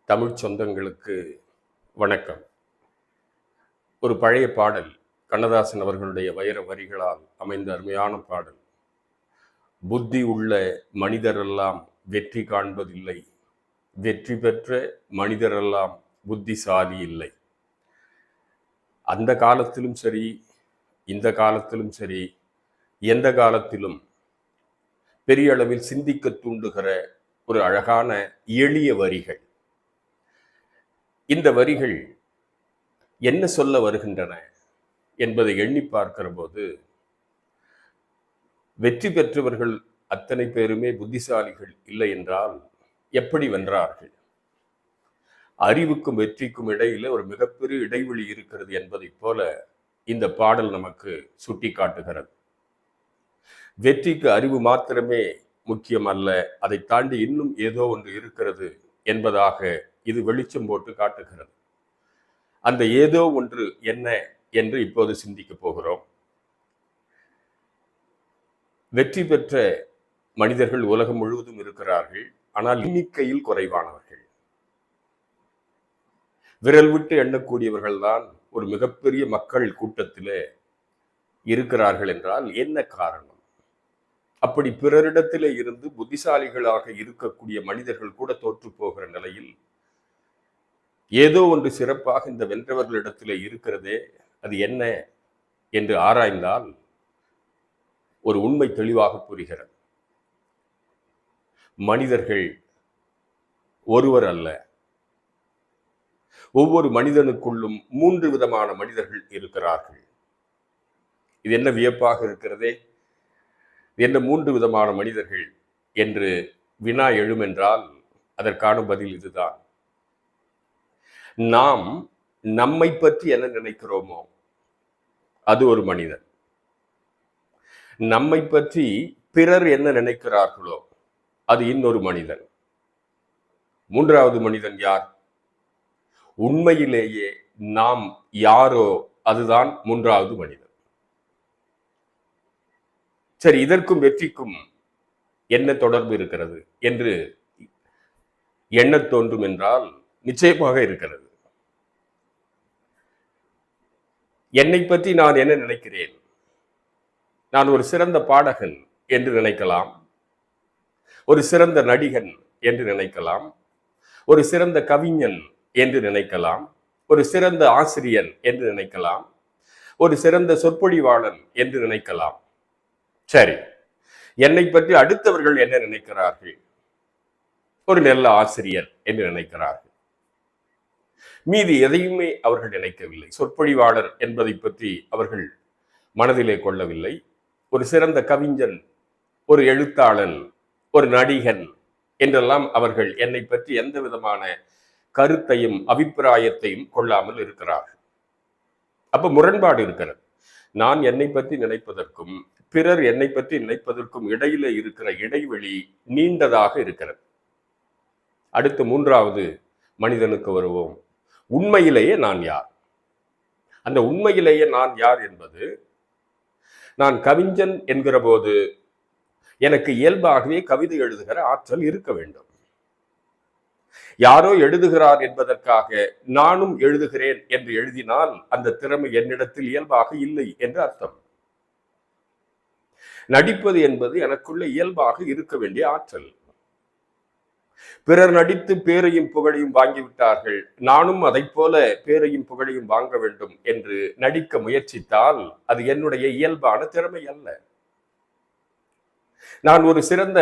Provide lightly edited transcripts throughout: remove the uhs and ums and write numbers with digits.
தமிழ் சொந்தங்களுக்கு வணக்கம். ஒரு பழைய பாடல், கண்ணதாசன் அவர்களுடைய வைர வரிகளால் அமைந்த அருமையான பாடல். புத்தி உள்ள மனிதரெல்லாம் வெற்றி காண்பதில்லை, வெற்றி பெற்ற மனிதரெல்லாம் புத்திசாலி இல்லை. அந்த காலத்திலும் சரி, இந்த காலத்திலும் சரி, எந்த காலத்திலும் பெரிய அளவில் சிந்திக்க தூண்டுகிற ஒரு அழகான எளிய வரிகள். இந்த வரிகள் என்ன சொல்ல வருகின்றன என்பதை எண்ணி பார்க்கிற போது, வெற்றி பெற்றவர்கள் அத்தனை பேருமே புத்திசாலிகள் இல்லை என்றால் எப்படி வென்றார்கள்? அறிவுக்கும் வெற்றிக்கும் இடையில ஒரு மிகப்பெரிய இடைவெளி இருக்கிறது என்பதைப் போல இந்த பாடல் நமக்கு சுட்டி காட்டுகிறது. வெற்றிக்கு அறிவு மாத்திரமே முக்கியம் அல்ல, அதை தாண்டி இன்னும் ஏதோ ஒன்று இருக்கிறது என்பதாக இது வெளிச்சம் போட்டு காட்டுகிறது. அந்த ஏதோ ஒன்று என்ன என்று இப்போது சிந்திக்க போகிறோம். வெற்றி பெற்ற மனிதர்கள் உலகம் முழுவதும் இருக்கிறார்கள், ஆனால் எண்ணிக்கையில் குறைவானவர்கள். விரல் விட்டு எண்ணக்கூடியவர்கள் தான் ஒரு மிகப்பெரிய மக்கள் கூட்டத்திலே இருக்கிறார்கள் என்றால் என்ன காரணம்? அப்படி பிறரிடத்திலே இருந்து புத்திசாலிகளாக இருக்கக்கூடிய மனிதர்கள் கூட தோற்று போகிற நிலையில் ஏதோ ஒன்று சிறப்பாக இந்த வென்றவர்களிடத்திலே இருக்கிறதே, அது என்ன என்று ஆராய்ந்தால் ஒரு உண்மை தெளிவாக புரிகிறது. மனிதர்கள் ஒருவர் அல்ல, ஒவ்வொரு மனிதனுக்குள்ளும் 3 விதமான மனிதர்கள் இருக்கிறார்கள். இது என்ன வியப்பாக இருக்கிறதே, என்ன 3 விதமான மனிதர்கள் என்று வினா எழுமென்றால் அதற்கான பதில் இதுதான். நாம் நம்மை பற்றி என்ன நினைக்கிறோமோ அது ஒரு மனிதன். நம்மை பற்றி பிறர் என்ன நினைக்கிறார்களோ அது இன்னொரு மனிதன். 3வது மனிதன் யார்? உண்மையிலேயே நாம் யாரோ அதுதான் 3வது மனிதன். சரி, இதற்கும் வெற்றிக்கும் என்ன தொடர்பு இருக்கிறது என்று எண்ண தோன்றும் என்றால் நிச்சயமாக இருக்கிறது. என்னை பற்றி நான் என்ன நினைக்கிறேன்? நான் ஒரு சிறந்த பாடகன் என்று நினைக்கலாம், ஒரு சிறந்த நடிகன் என்று நினைக்கலாம், ஒரு சிறந்த கவிஞன் என்று நினைக்கலாம், ஒரு சிறந்த ஆசிரியன் என்று நினைக்கலாம், ஒரு சிறந்த சொற்பொழிவாளன் என்று நினைக்கலாம். சரி, என்னை பற்றி அடுத்தவர்கள் என்ன நினைக்கிறார்கள்? ஒரு நல்ல ஆசிரியர் என்று நினைக்கிறார்கள். மீதி எதையுமே அவர்கள் நினைக்கவில்லை. சொற்பொழிவாளர் என்பதை பற்றி அவர்கள் மனதிலே கொள்ளவில்லை. ஒரு சிறந்த கவிஞன், ஒரு எழுத்தாளன், ஒரு நடிகன் என்றெல்லாம் அவர்கள் என்னை பற்றி எந்த விதமான கருத்தையும் அபிப்பிராயத்தையும் கொள்ளாமல் இருக்கிறார்கள். அப்ப முரண்பாடு இருக்கிறது. நான் என்னை பற்றி நினைப்பதற்கும் பிறர் என்னை பற்றி நினைப்பதற்கும் இடையில இருக்கிற இடைவெளி நீண்டதாக இருக்கிறது. அடுத்து 3வது மனிதனுக்கு வருவோம். உண்மையிலேயே நான் யார்? அந்த உண்மையிலேயே நான் யார் என்பது, நான் கவிஞன் என்கிற போது எனக்கு இயல்பாகவே கவிதை எழுதுகிற ஆற்றல் இருக்க வேண்டும். யாரோ எழுதுகிறார் என்பதற்காக நானும் எழுதுகிறேன் என்று எழுதினால் அந்த திறமை என்னிடத்தில் இயல்பாக இல்லை என்று அர்த்தம். நடிப்பது என்பது எனக்குள்ள இயல்பாக இருக்க வேண்டிய ஆற்றல். பிறர் நடித்து பேரையும் புகழையும் வாங்கிவிட்டார்கள், நானும் அதை போல பேரையும் புகழையும் வாங்க வேண்டும் என்று நடிக்க முயற்சித்தால் அது என்னுடைய இயல்பான திறமை அல்ல. நான் ஒரு சிறந்த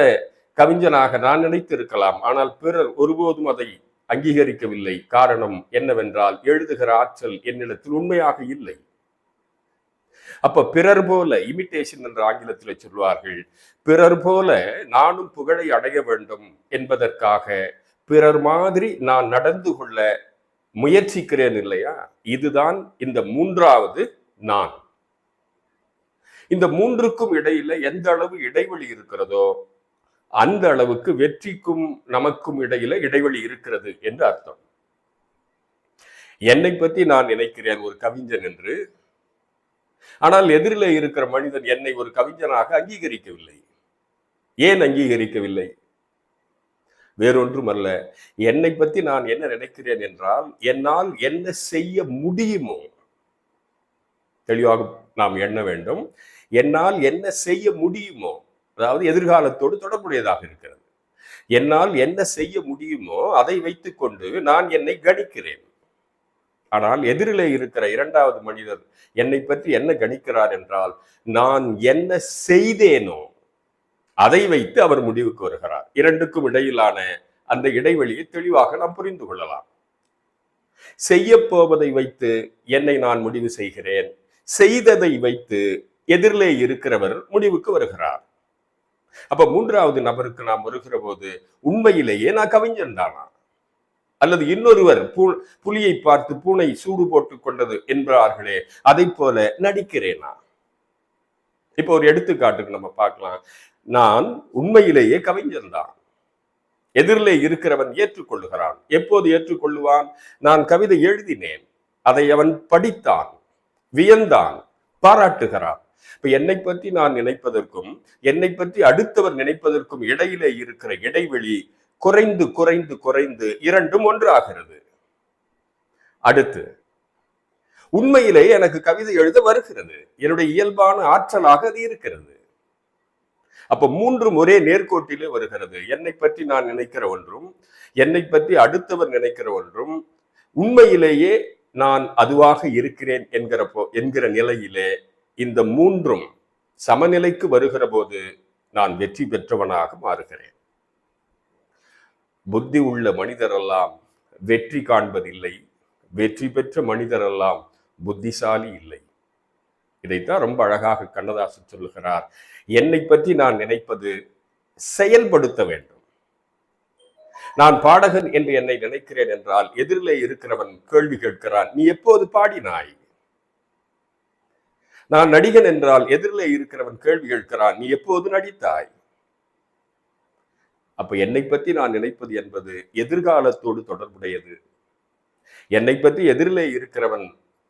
கவிஞனாக நான் நினைத்திருக்கலாம், ஆனால் பிறர் ஒருபோதும் அதை அங்கீகரிக்கவில்லை. காரணம் என்னவென்றால் எழுதுகிற ஆற்றல் என்னிடத்தில் உண்மையாக இல்லை. அப்ப பிறர் போல, இமிட்டேஷன் என்று ஆங்கிலத்தில் சொல்வார்கள், பிறர் போல நானும் புகழை அடைய வேண்டும் என்பதற்காக பிறர் மாதிரி நான் நடந்து கொள்ள முயற்சிக்கிறேன் இல்லையா? இதுதான் இந்த 3வது நான். இந்த 3க்கும் இடையில எந்த அளவு இடைவெளி இருக்கிறதோ அந்த அளவுக்கு வெற்றிக்கும் நமக்கும் இடையில இடைவெளி இருக்கிறது என்று அர்த்தம். என்னை பற்றி நான் நினைக்கிறேன் ஒரு கவிஞன் என்று, ஆனால் எதிரிலே இருக்கிற மனிதன் என்னை ஒரு கவிஞனாக அங்கீகரிக்கவில்லை. ஏன் அங்கீகரிக்கவில்லை? வேறொன்றும் அல்ல. என்னை பற்றி நான் என்ன நினைக்கிறேன் என்றால், என்னால் என்ன செய்ய முடியுமோ, தெளிவாக நாம் எண்ண வேண்டும். என்னால் என்ன செய்ய முடியுமோ, அதாவது எதிர்காலத்தோடு தொடர்புடையதாக இருக்கிறது. என்னால் என்ன செய்ய முடியுமோ அதை வைத்துக்கொண்டு நான் என்னை கணிக்கிறேன். ஆனால் எதிரிலே இருக்கிற இரண்டாவது மனிதர் என்னை பற்றி என்ன கணிக்கிறார் என்றால், நான் என்ன செய்தேனோ அதை வைத்து அவர் முடிவுக்கு வருகிறார். இரண்டுக்கும் இடையிலான அந்த இடைவெளியை தெளிவாக நாம் புரிந்து கொள்ளலாம். செய்ய போவதை வைத்து என்னை நான் முடிவு செய்கிறேன், செய்ததை வைத்து எதிரிலே இருக்கிறவர் முடிவுக்கு வருகிறார். அப்ப மூன்றாவது நபருக்கு நாம் வருகிற போது, உண்மையிலேயே நான் கவிஞன் தானா, அல்லது இன்னொருவர் புலியை பார்த்து பூனை சூடு போட்டுக் கொண்டது என்பார்களே, அதை போல நடிக்கிறேனா? இப்போ ஒரு எடுத்துக்காட்டுக்கு நம்ம பார்க்கலாம். நான் உண்மையிலேயே கவிஞன் தான். எதிரிலே இருக்கிறவன் ஏற்றுக்கொள்ளுகிறான். எப்போது ஏற்றுக்கொள்ளுவான்? நான் கவிதை எழுதினேன், அதை அவன் படித்தான், வியந்தான், பாராட்டுகிறான். இப்ப என்னை பற்றி நான் நினைப்பதற்கும் என்னை பற்றி அடுத்தவர் நினைப்பதற்கும் இடையிலே இருக்கிற இடைவெளி குறைந்து குறைந்து குறைந்து இரண்டும் ஒன்றாகிறது. அடுத்து, உண்மையிலே எனக்கு கவிதை எழுத வருகிறது, என்னுடைய இயல்பான ஆற்றலாக அது இருக்கிறது. அப்ப மூன்றும் ஒரே நேர்கோட்டிலே வருகிறது. என்னை பற்றி நான் நினைக்கிற ஒன்றும், என்னை பற்றி அடுத்தவர் நினைக்கிற ஒன்றும், உண்மையிலேயே நான் அதுவாக இருக்கிறேன் என்கிற நிலையிலே இந்த மூன்றும் சமநிலைக்கு வருகிற போது நான் வெற்றி பெற்றவனாக மாறுகிறேன். புத்தி உள்ள மனிதரெல்லாம் வெற்றி காண்பதில்லை, வெற்றி பெற்ற மனிதரெல்லாம் புத்திசாலி இல்லை. இதைத்தான் ரொம்ப அழகாக கண்ணதாசன் சொல்லுகிறார். என்னை பற்றி நான் நினைப்பது செயல்படுத்த வேண்டும். நான் பாடகன் என்று என்னை நினைக்கிறேன் என்றால், எதிரிலே இருக்கிறவன் கேள்வி கேட்கிறான், நீ எப்போது பாடினாய்? நான் நடிகன் என்றால் எதிரிலே இருக்கிறவன் கேள்வி கேட்கிறான், நீ எப்போது நடித்தாய்? அப்ப என்னை பற்றி நான் நினைப்பது என்பது எதிர்காலத்தோடு தொடர்புடையது. என்னை பற்றி எதிரிலே இருக்கிறவன்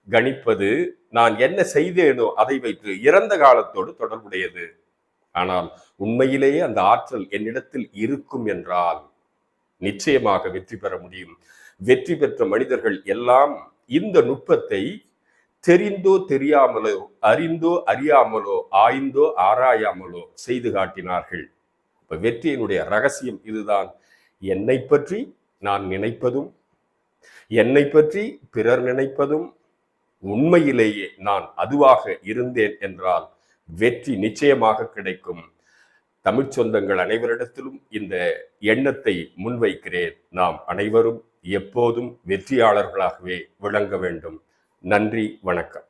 கணிப்பது நான் என்ன செய்தேனோ அதை வைத்து இறந்த காலத்தோடு தொடர்புடையது. ஆனால் உண்மையிலேயே அந்த ஆற்றல் என்னிடத்தில் இருக்கும் என்றால் நிச்சயமாக வெற்றி பெற முடியும். வெற்றி பெற்ற மனிதர்கள் எல்லாம் இந்த நுட்பத்தை தெரிந்தோ தெரியாமலோ, அறிந்தோ அறியாமலோ, ஆய்ந்தோ ஆராயாமலோ செய்து காட்டினார்கள். இப்ப வெற்றியினுடைய ரகசியம் இதுதான். என்னை பற்றி நான் நினைப்பதும், என்னை பற்றி பிறர் நினைப்பதும், உண்மையிலேயே நான் அதுவாக இருந்தேன் என்றால் வெற்றி நிச்சயமாக கிடைக்கும். தமிழ் சொந்தங்கள் அனைவரிடத்திலும் இந்த எண்ணத்தை முன்வைக்கிறேன். நாம் அனைவரும் எப்போதும் வெற்றியாளர்களாகவே விளங்க வேண்டும். நன்றி, வணக்கம்.